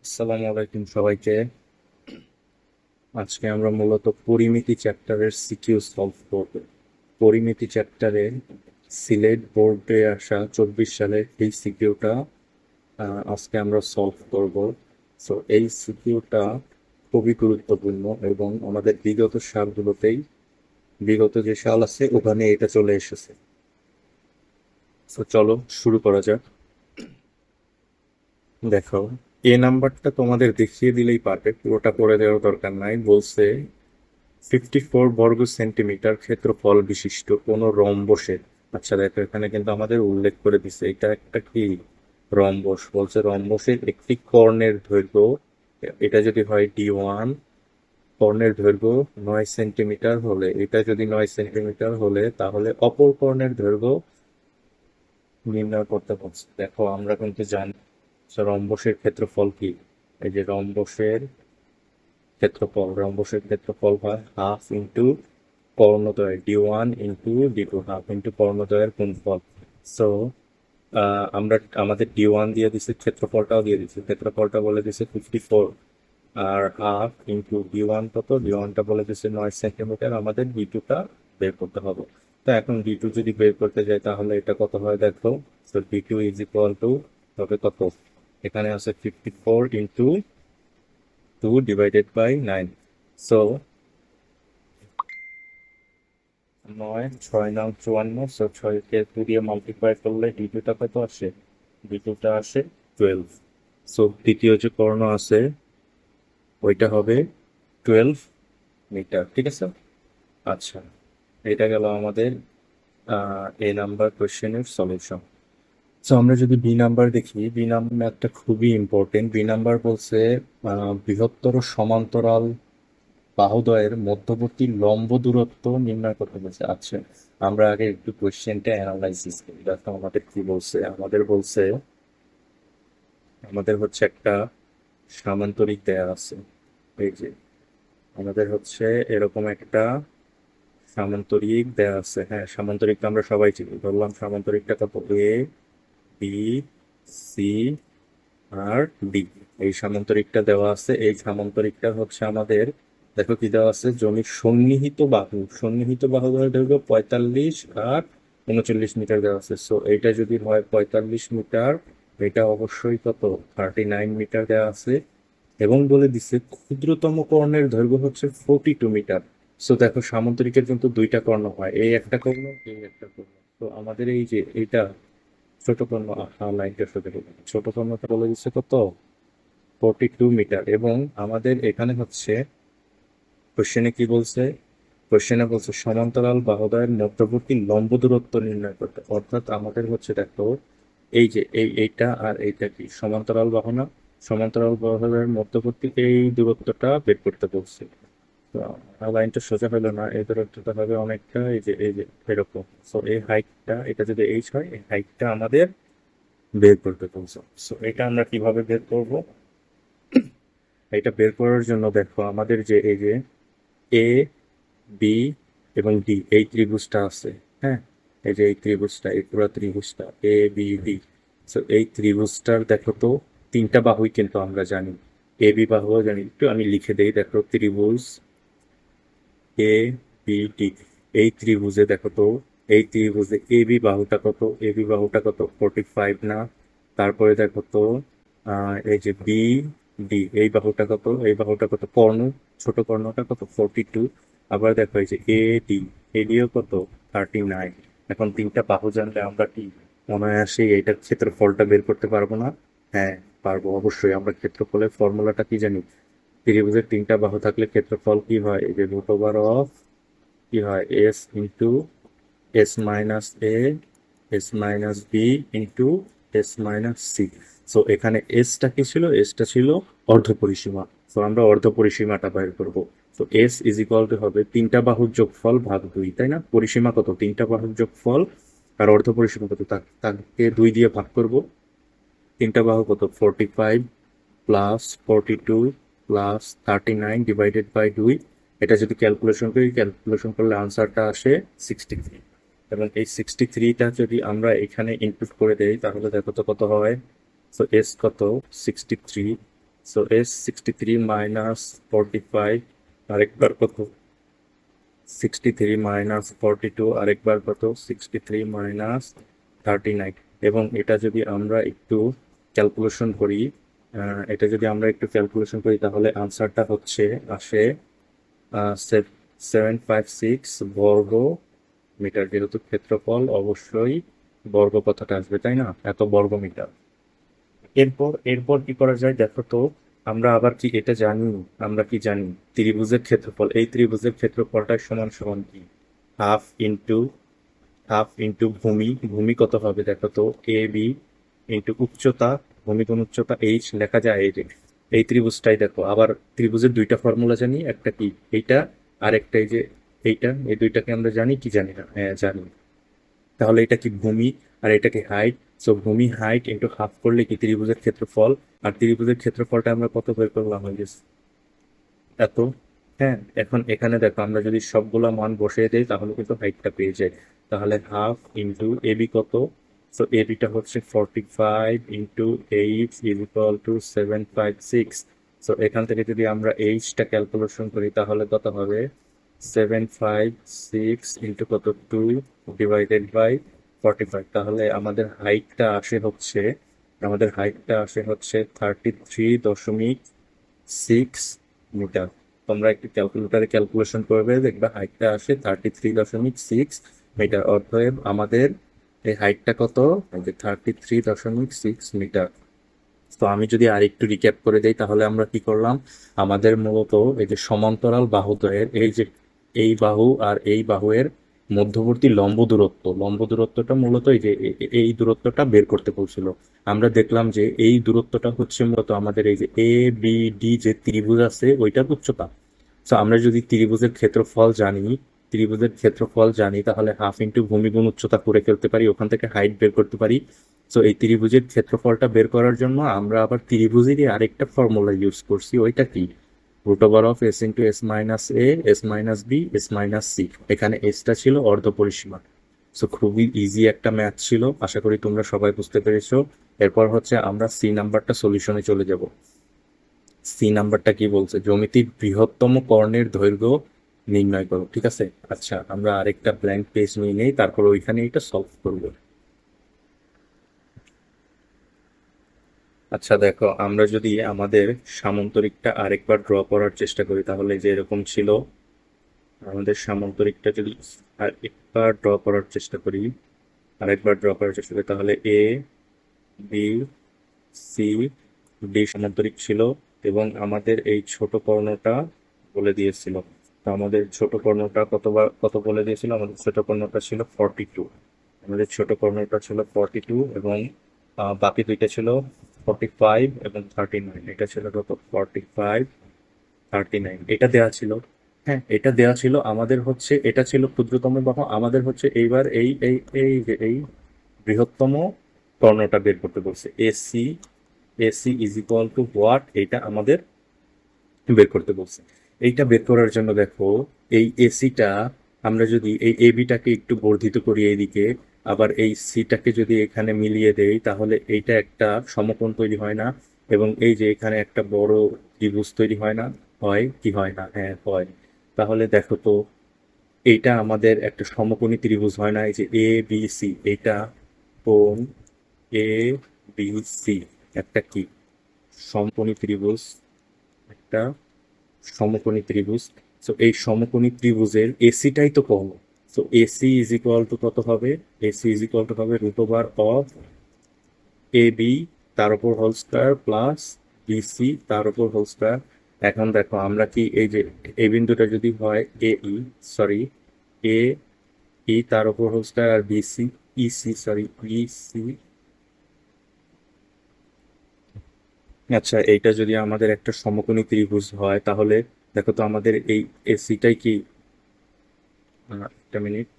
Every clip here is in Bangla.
আসসালামু আলাইকুম সবাইকে। আজকে আমরা মূলত পরিমিতি চ্যাপ্টারের সিকিউ সলভ করব। পরিমিতি চ্যাপ্টারে সিলেট বোর্ডে আসা 24 সালের এই সিকিউটা আজকে আমরা সলভ করব। সো এই সিকিউটা খুবই গুরুত্বপূর্ণ এবং আমাদের বিগত সালগুলোতেই, বিগত যে সাল আছে ওখানে এটা চলে এসেছে। তো চলো শুরু করা যাক। দেখো, এ নাম্বারটা তোমাদের দেখিয়ে দিলেই পারবে, পুরোটা করে দেওয়ার দরকার নাই। বলছে 54 বর্গ সেন্টিমিটার ক্ষেত্রফল বিশিষ্ট কোন রম্বসের, আচ্ছা দেখো এখানে কিন্তু আমাদের উল্লেখ করে দিছে এটা একটা কি রম্বস। বলছে রম্বসের একটি কর্ণের দৈর্ঘ্য, এটা যদি হয় D1, কর্ণের দৈর্ঘ্য 9 সেন্টিমিটার হলে, এটা যদি 9 সেন্টিমিটার হলে তাহলে অপর কর্ণের দৈর্ঘ্য নির্ণয় করতে বলছে। দেখো আমরা কিন্তু জানি যে রম্বসের ক্ষেত্রফল কি। এই যে রম্বসের ক্ষেত্রফল হয় হাফ ইন্টু কর্ণদ্বয় D1 into D2, half into কর্ণদ্বয়ের গুণফল। সো আমরা আমাদের D1 দিয়ে দিচ্ছে, ক্ষেত্রফলটাও দিয়ে দিচ্ছে, ক্ষেত্রফলটা বলে দিচ্ছে 54, আর হাফ ইন্টু D1 কত, D1টা বলে দিচ্ছে 9 সেন্টিমিটার, আমাদের D2টা বের করতে হবে। তো এখন D2 যদি বের করতে যাই তাহলে এটা কত হয় দেখো। তো D2 ইজ ইকুয়াল টু হবে কত, এখানে আছে 54 into 2 divided by 9। So 9 6 9 54, so 6 কে 2 দিয়ে মাল্টিপ্লাই করলে D2টা কত আসে, D2টা আসে 12। সো দ্বিতীয় যে কর্ণ আছে ওইটা হবে 12 মিটার, ঠিক আছে। আচ্ছা, এটা গেল আমাদের এ নাম্বার কোশ্চেনের সলিউশন। সো আমরা যদি বি নাম্বার দেখি, বি নাম্বার ম্যাথটা খুবই ইম্পর্টেন্ট। বি নাম্বার বলছে বৃহত্তর সমান্তরাল বাহুদ্বয়ের মধ্যবর্তী লম্ব দূরত্ব নির্ণয় করতে বলছে। আচ্ছা, আমরা আগে একটু কোশ্চেনটা অ্যানালাইসিস করি। দেখো আমাদের কি বলছে, আমাদের হচ্ছে একটা সামান্তরিক দেয়া আছে। এই যে আমাদের হচ্ছে এরকম একটা সামান্তরিক দেয়া আছে। হ্যাঁ, সামান্তরিকটা আমরা সবাই চিনি, ধরলাম সামান্তরিকটা কত, A B C R D. এই সামান্তরিকটা দেওয়া আছে, এই সামান্তরিকটা হচ্ছে আমাদের, দেখো কি দেওয়া আছে, জমির সন্নিহিত বাহু ধরে দৈর্ঘ্য 45 আর 39 মিটার দেওয়া আছে। সো এইটা যদি হয় 45 মিটার, এটা অবশ্যই কত, 39 মিটার দেওয়া আছে। এবং বলে দিচ্ছে ক্ষুদ্রতম কর্ণের দৈর্ঘ্য হচ্ছে 42 মিটার। সো দেখো সামান্তরিকের কিন্তু দুইটা কর্ণ হয়, এই একটা কর্ণ, এই একটা কর্ণ। তো আমাদের এই যে এইটা ছোট কর্ণ, লাইনটা সোজা করবে, ছোট কর্ণটা বলে দিচ্ছে কত, 42 মিটার। এবং আমাদের এখানে হচ্ছে কোশ্চেনে কি বলছে, কোশ্চেনে বলছে সমান্তরাল বাহুদ্বয়ের মধ্যবর্তী লম্ব দূরত্ব নির্ণয় করতে। অর্থাৎ আমাদের হচ্ছে দেখো, এই যে এইটা আর এইটা কি সমান্তরাল বাহু না, সমান্তরাল বাহুদ্বয়ের মধ্যবর্তী এই দূরত্বটা বের করতে বলছে। তো লাইনটা সোজা হলো না, এই দূরত্বটা হবে অনেকটা, এই যে এরকম। সো এই হাইটটা, এটা যদি এইচ হয়, এই হাইটটা আমাদের বের করতে বলছে। সো এটা আমরা কিভাবে বের করব, এটা বের করার জন্য দেখো আমাদের যে এই যে এ বি এবং ডি এই ত্রিভুজটা আছে। হ্যাঁ, এই যে এই ত্রিভুজটা, এই পুরো ত্রিভুজটা এ বি ডি। সো এই ত্রিভুজটার দেখো তো তিনটা বাহুই কিন্তু আমরা জানি, এ বি বাহুও জানি। একটু আমি লিখে দেই, দেখো ত্রিভুজ এ বি ডি, এই ত্রিভুজে দেখো তো, এই ত্রিভুজে এ বি বাহুটা কত 45 না। তারপরে দেখো তো এই যে বি ডি এই বাহুটা কত, এই বাহুটা কত, ছোট কর্ণটা কত 42। আবার দেখো এই যে এ ডিও কত 39। এখন তিনটা বাহু জানলে আমরা কি অনায়াসে এইটার ক্ষেত্রফলটা বের করতে পারবো না? হ্যাঁ পারবো, অবশ্যই। আমরা ক্ষেত্রফলের ফর্মুলাটা কি জানি, ত্রিভুজের তিনটা বাহু থাকলে ক্ষেত্রফল কি হয়, এই যে রুট ওভার অফ কি হয়, S into S minus A S minus B into S minus C. So এখানে এসটা কি ছিল, এসটা ছিল অর্ধপরিসীমা। তো আমরা অর্ধপরিসীমাটা বের করব। তো এস ইজ ইকুয়াল টু হবে তিনটা বাহুর যোগফল ভাগ 2, তাই না? পরিসীমা কত, তিনটা বাহুর যোগফল, আর অর্ধপরিসীমা কত, তাকে 2 দিয়ে ভাগ করব। তিনটা বাহু কত, 45 প্লাস 42 প্লাস 39 ডিভাইডেড বাই 2। এটা যদি ক্যালকুলেশন করলে আনসারটা আসে 63। এবং এই 63টা যদি আমরা এখানে ইনপুট করে দেই তাহলে দেখো তো কত হয়, সো এস কত 63, সো এস 63 মাইনাস 45, আরেকবার কত 63 মাইনাস 42, আরেকবার কত 63 মাইনাস 39। এবং এটা যদি আমরা একটু ক্যালকুলেশন করি, তাহলে আনসারটা হচ্ছে আসে 756 বর্গ মিটার। যেহেতু ক্ষেত্রফল অবশ্যই বর্গ কথাটা আসবে, তাই না, এত বর্গ মিটার। এরপর এরপর কি করা যায় দেখো তো, আমরা আবার কি এটা জানি, আমরা কি জানি ত্রিভুজের ক্ষেত্রফল, এই ত্রিভুজের ক্ষেত্রফলটা সমান সমান কি হাফ ইন্টু ভূমি। ভূমি কত হবে দেখো তো, এ বি ইন্টু উচ্চতা, ভূমি কোণ উচ্চতা এইচ লেখা যায়। এই যে এই ত্রিভুজটাই দেখো, আবার ত্রিভুজের দুইটা ফর্মুলা জানি, একটা কি এইটা, আর একটা এই যে এইটা, এই দুইটাকে আমরা জানি কি জানি না, হ্যাঁ জানি। তাহলে এটা কি ভূমি আর এটা কি হাইট, সো ভূমি হাইট ইন্টু হাফ করলে কি ত্রিভুজের ক্ষেত্রফল। আর ত্রিভুজের ক্ষেত্রফলটা আমরা কত বের করলাম, ওই যে এত। হ্যাঁ, এখন এখানে দেখো আমরা যদি সবগুলা মান বসিয়ে দেই তাহলে কিন্তু হাইটটা পেয়ে যাই। তাহলে হাফ ইন্টু এবি কত, সো এবিটা হচ্ছে 45 into H is equal to 756। So এখান থেকে যদি আমরা এইচটা ক্যালকুলেশন করি তাহলে কত হবে 756 ইন্টু কত 2 ডিভাইডেড বাই 45। তাহলে আমাদের হাইটটা আসে হচ্ছে 33.6 মিটার। তোমরা একটু ক্যালকুলেটরে ক্যালকুলেশন করবে, দেখবে হাইটটা আসে 33.6 মিটার। অতএব আমাদের এই হাইটটা কত, এই যে 33.6 মিটার। তো আমি যদি আরেকটু রিক্যাপ করে দেই তাহলে আমরা কি করলাম, আমাদের মূলত এই যে সমান্তরাল বাহুদ্বয়ের এই যে এই বাহু আর এই বাহুর মধ্যবর্তী লম্ব দূরত্বটা মূলত এই যে এই দূরত্বটা বের করতে বলছিল। আমরা দেখলাম যে এই দূরত্বটা হচ্ছে মূলত আমাদের এই যে এ বি ডি যে ত্রিভুজ আছে ওইটার উচ্চতা। তো আমরা যদি ত্রিভুজের ক্ষেত্রফল জানি তাহলে হাফ ইন্টু ভূমি গুণ উচ্চতা করে ফেলতে পারি, ওখান থেকে হাইট বের করতে পারি। তো এই ত্রিভুজের ক্ষেত্রফলটা বের করার জন্য আমরা আবার ত্রিভুজেরই আরেকটা ফর্মুলা ইউজ করছি, ওইটা কি √অফ S into S minus A S minus B S minus C. এখানে এসটা ছিল অর্ধ পরিসীমা। সো খুবই ইজি একটা ম্যাথ ছিল, আশা করি তোমরা সবাই বুঝতে পেরেছো। এরপর হচ্ছে আমরা সি নাম্বারটা সলিউশনে চলে যাব। সি নাম্বারটা কি বলছে, জ্যামিতির বৃহত্তম কর্ণের দৈর্ঘ্য নির্ণয় করো। ঠিক আছে, আচ্ছা আমরা আরেকটা ব্ল্যাঙ্ক পেজ নিয়ে নেই, তারপর ওইখানে এটা সলভ করবো। আচ্ছা দেখো, আমরা যদি আমাদের সামান্তরিকটা আরেকবার ড্র করার চেষ্টা করি তাহলে যে এরকম ছিল। আমাদের সামান্তরিকটা যদি আরেকবার ড্র করার চেষ্টা করি তাহলে এ বি সি ডি সমান্তরিক ছিল, এবং আমাদের এই ছোট কর্ণটা বলে দিয়েছিল। তো আমাদের ছোট কর্ণটা কত বলে দিয়েছিল, আমাদের ছোট কর্ণটা ছিল 42। এবং বাকি দুইটা ছিল 45 এবং 39। এটা ছিল কত 45 39, এটা দেওয়া ছিল। হ্যাঁ, এটা দেওয়া ছিল, আমাদের হচ্ছে এটা ছিল ক্ষুদ্রতম বাহু, আমাদের হচ্ছে এইবার এই এই এই যে এই বৃহত্তম কর্ণটা বের করতে বলছে। AC is equal to what, এইটা আমাদের বের করতে বলছে। এইটা বের করার জন্য দেখো, এই এসিটা আমরা যদি এই এবিটাকে একটু বর্ধিত করি এইদিকে, আবার এই সিটাকে যদি এখানে মিলিয়ে দেই তাহলে এইটা একটা সমকোণ তৈরি হয় না, এবং এই যে এখানে একটা বড় ত্রিভুজ তৈরি হয় না, হয় কি হয় না, হ্যাঁ হয়। তাহলে দেখো তো, এইটা আমাদের একটা সমকোণী ত্রিভুজ হয় না, এই যে এ বি সি, এইটা কোণ এ বি সি একটা কি একটা সমকোণী ত্রিভুজ। সো এই সমকোণী ত্রিভুজের এসিটাই তো কোণ। So AC is equal to কত হবে, √অফ এ বি তার উপর হোল স্কয়ার প্লাস বিসি তার উপর হোল স্কয়ার। এখন দেখো আমরা কি এই যে এই বিন্দুটা যদি হয় এ ই তার উপর হোল স্কয়ার আর ইসি। আচ্ছা, এইটা যদি আমাদের একটা সমকোণী ত্রিভুজ হয় তাহলে দেখো তো আমাদের এই এসিটাই কি, একটা মিনিট,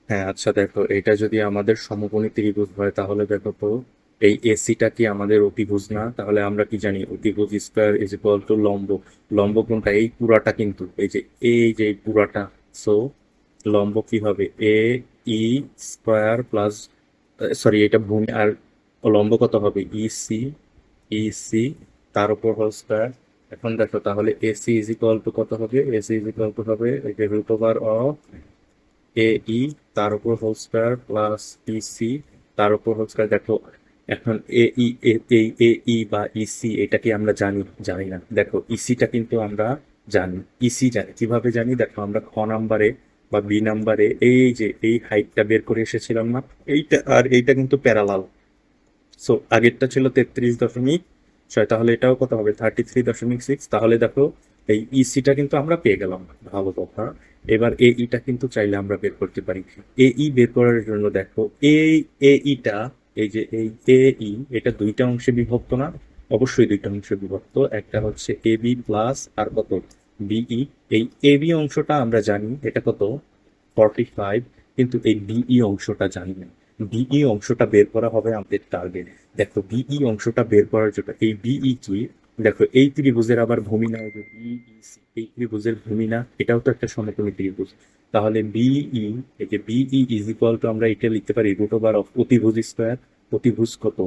হ্যাঁ আচ্ছা দেখো, এটা যদি আমাদের সমকোণী ত্রিভুজ হয় তাহলে দেখো তো এই এসিটা কি আমাদের অতিভুজ না? তাহলে আমরা কি জানি, অতিভুজ স্কয়ার ইজ ইকুয়াল টু লম্ব। লম্ব কোণটা এই পুরাটা, কিন্তু এই যে এই পুরাটা। সো লম্ব কি হবে, এ ই স্কোয়ার প্লাস, সরি এটা ভূমি, আর লম্ব কত হবে ইসি, ইসি তার উপর হোল স্কোয়ার। এখন দেখো তাহলে এসি ইজ ইকুয়াল টু কত হবে, এসি ইজ ইকুয়াল টু হবে এই যে রুট ওভার অফ এ ই তার উপর হোল স্কোয়ার প্লাস ইসি তার উপর হোল স্কোয়ার। দেখো এখন এই এ ই বা ইসি এটা কি আমরা জানি? জানি না। দেখো ইসিটা কিন্তু আমরা জানি, ইসি জানি। কিভাবে জানি? দেখো আমরা খ নাম্বারে বা বি নাম্বারে এই যে এই হাইটটা বের করে এসেছিলাম না, এইটা আর এইটা কিন্তু প্যারালাল। সো আগেরটা ছিল 33.6, তাহলে এটাও কত হবে 33.6। তাহলে দেখো এই ইসিটা কিন্তু আমরা পেয়ে গেলাম, ভালো কথা। এবার এ ইটা কিন্তু চাইলে আমরা বের করতে পারি। এ ই বের করার জন্য দেখো এই এ ইটা, এই যে এই এ ই এটা দুইটা অংশে বিভক্ত না? অবশ্যই দুইটা অংশে বিভক্ত। একটা হচ্ছে এ বি প্লাস আর কত বিই। এই এ বি অংশটা আমরা জানি এটা কত 45, কিন্তু এই বিই অংশটা জানি না। বিই অংশটা বের করা হবে আমাদের টার্গেট। দেখো বিই অংশটা বের করার জন্য এই বিই কি, দেখো এই ত্রিভুজের আবার ভূমি না, এই যে বিইসি এই ত্রিভুজের ভূমি না, এটাও তো একটা সমকোণী ত্রিভুজ। তাহলে বিই, এই যে বিই ইজ ইকুয়াল টু আমরা এটা লিখতে পারি রুট ওভার অফ অতিভুজ স্কোয়ার। অতিভুজ কত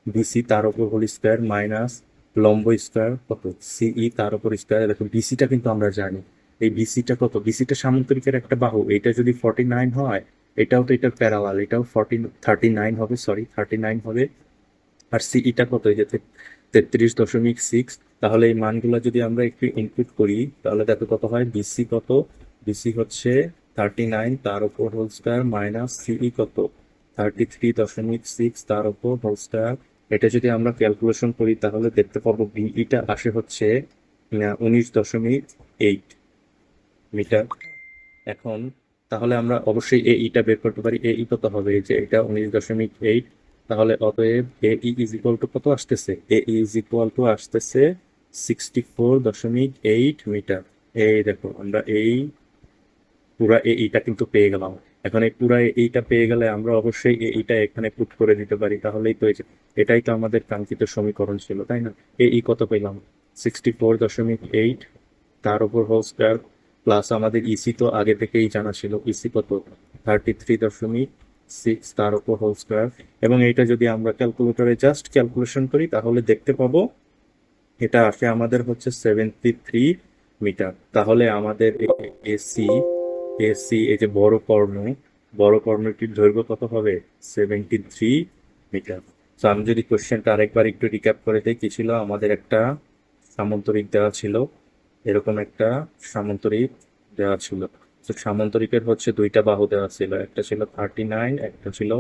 বিসি তার উপর হোল স্কোয়ার মাইনাস লম্ব স্কোয়ার কত সিই তার উপর স্কোয়ার। দেখো বিসিটা কিন্তু আমরা জানি, এই বিসিটা কত, বিসিটা সামান্তরিকের একটা বাহু। এটা যদি 49 হয়, এটাও তো এটার প্যারালাল, এটাও 39 হবে, সরি 39 হবে। আর সিইটা কত, এই যে 33.6। তাহলে এই মানগুলো যদি আমরা একটু ইনপুট করি তাহলে দেখো কত হয়, বিসি কত, বিসি হচ্ছে 39 তার উপর হোল স্কোয়ার মাইনাস সিই কত 33.6 তার উপর হোল স্কোয়ার। এটা যদি আমরা ক্যালকুলেশন করি তাহলে দেখতে পাবো বিইটা আসে হচ্ছে 19.8 মিটার। এখন তাহলে আমরা অবশ্যই এ ইটা বের করতে পারি। এ ই কত হবে, এই যে এটা 19.8। তাহলে অতএব এ ই ইজ ইকুয়াল টু কত আসতেছে, এ ই ইজ ইকুয়াল টু আসতেছে 64.8 মিটার। এই দেখো আমরা এই পুরা এ ইটা কিন্তু পেয়ে গেলাম। এখন এই পুরা এইটা পেয়ে গেলে আমরা অবশ্যই এইটা এখানে পুট করে দিতে পারি, তাহলেই তো এই যে এটাই তো আমাদের কাঙ্ক্ষিত সমীকরণ ছিল, তাই না? এ ই কত পেলাম 64.8 তার উপর হোল স্কোয়ার প্লাস আমাদের ইসি তো আগে থেকেই জানা ছিল, ইসি কত 33.6 তার উপর হোল স্কোয়ার। এবং এটা যদি আমরা ক্যালকুলেটরে জাস্ট ক্যালকুলেশন করি তাহলে দেখতে পাবো এটা আসে আমাদের হচ্ছে 73 মিটার। তাহলে আমাদের এসি, এসি এই যে বড় কর্ণ, বড় কর্ণটির দৈর্ঘ্য কত হবে 73 মিটার। তো আমি যদি কোশ্চেনটা আরেকবার একটু রিক্যাপ করে দিই, কি ছিল আমাদের একটা সামান্তরিক দেওয়া ছিল, এরকম একটা সামান্তরিক দেওয়া ছিল। তো সামান্তরিকের হচ্ছে দুইটা বাহু দেওয়া ছিল, একটা ছিল 39, একটা ছিল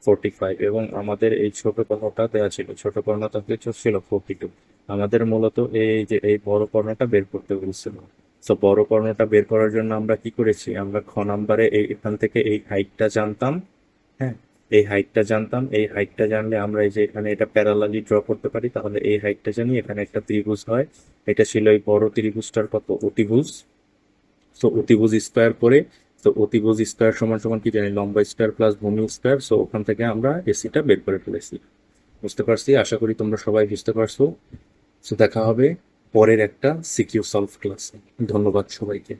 45, এবং আমাদের এই ছোট কর্ণটা দেওয়া ছিল, ছোট কর্ণটা ছিল 42। আমাদের মূলত এই যে এই বড় কর্ণটা বের করতে বলছিল। তো বড় কর্ণটা বের করার জন্য আমরা কি করেছি, আমরা খ নাম্বারে এই এখান থেকে এই হাইটটা জানতাম। হ্যাঁ, এই হাইটটা জানতাম, এই হাইটটা জানলে আমরা এই যে এখানে এটা প্যারালালি ড্র করতে পারি। তাহলে এই হাইটটা জানি, এখানে একটা ত্রিভুজ হয়, এটা ছিল এই বড় ত্রিভুজটার কত অতিভুজ। তো অতিভুজ স্কোয়ার করে, তো অতিভুজ স্কোয়ার সমান সমান কি জানি লম্বা স্কোয়ার প্লাস ভূমি স্কোয়ার। সো ওখান থেকে আমরা এসিটা বের করে ফেলেছি। বুঝতে পারছি, আশা করি তোমরা সবাই বুঝতে পারছো। তো দেখা হবে পরের একটা সিকিউ সলভ ক্লাসে। ধন্যবাদ সবাইকে।